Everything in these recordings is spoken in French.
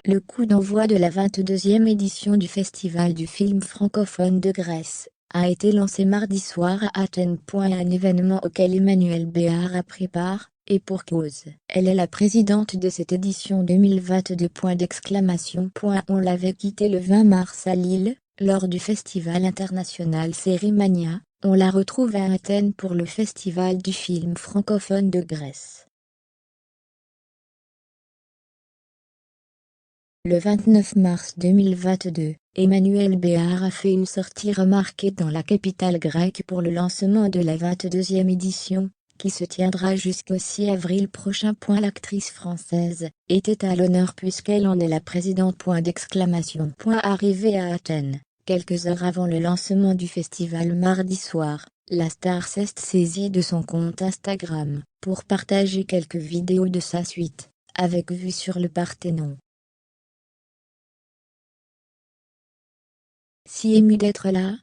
Le coup d'envoi de la 22e édition du Festival du film francophone de Grèce a été lancé mardi soir à Athènes. Un événement auquel Emmanuelle Béard a pris part, et pour cause. Elle est la présidente de cette édition 2022. On l'avait quittée le 20 mars à Lille, lors du Festival international Sérimania. On la retrouve à Athènes pour le Festival du film francophone de Grèce. Le 29 mars 2022, Emmanuelle Béard a fait une sortie remarquée dans la capitale grecque pour le lancement de la 22e édition, qui se tiendra jusqu'au 6 avril prochain. L'actrice française était à l'honneur puisqu'elle en est la présidente. Arrivée à Athènes, quelques heures avant le lancement du festival mardi soir, la star s'est saisie de son compte Instagram pour partager quelques vidéos de sa suite, avec vue sur le Parthénon. Si émue d'être là.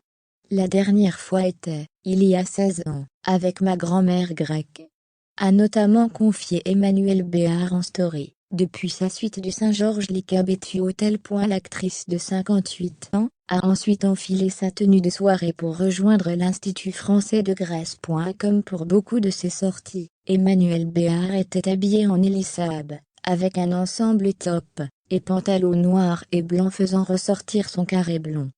La dernière fois était, il y a 16 ans, avec ma grand-mère grecque. A notamment confié Emmanuelle Béard en story, depuis sa suite du Saint-Georges Likabetu Hotel. L'actrice de 58 ans, a ensuite enfilé sa tenue de soirée pour rejoindre l'Institut français de Grèce. Comme pour beaucoup de ses sorties, Emmanuelle Béard était habillée en élissab, avec un ensemble top, et pantalon noir et blanc faisant ressortir son carré blond.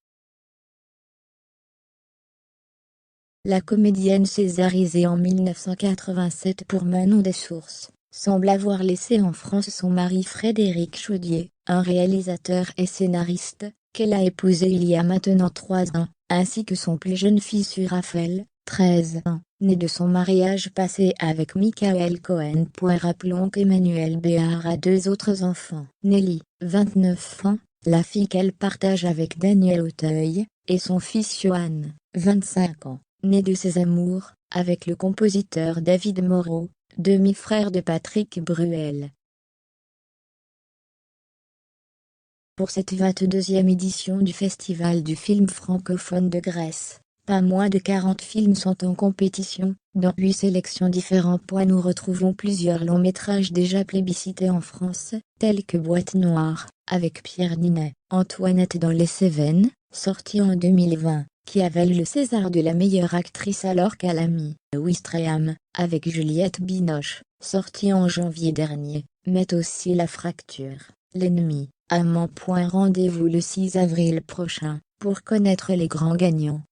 La comédienne césarisée en 1987 pour Manon des Sources, semble avoir laissé en France son mari Frédéric Chaudier, un réalisateur et scénariste, qu'elle a épousé il y a maintenant 3 ans, ainsi que son plus jeune fils Raphaël, 13 ans, né de son mariage passé avec Michael Cohen. Rappelons qu'Emmanuelle Béard a 2 autres enfants. Nelly, 29 ans, la fille qu'elle partage avec Daniel Auteuil, et son fils Johan, 25 ans. Né de ses amours, avec le compositeur David Moreau, demi-frère de Patrick Bruel. Pour cette 22e édition du Festival du film francophone de Grèce, pas moins de 40 films sont en compétition, dans 8 sélections différentes. Nous retrouvons plusieurs longs métrages déjà plébiscités en France, tels que Boîte Noire, avec Pierre Ninet, Antoinette dans les Cévennes, sorti en 2020. Qui a valu le César de la meilleure actrice alors qu'elle a mis Ouistreham, avec Juliette Binoche, sorti en janvier dernier, met aussi La Fracture, L'Ennemi, Amant. Rendez-vous le 6 avril prochain, pour connaître les grands gagnants.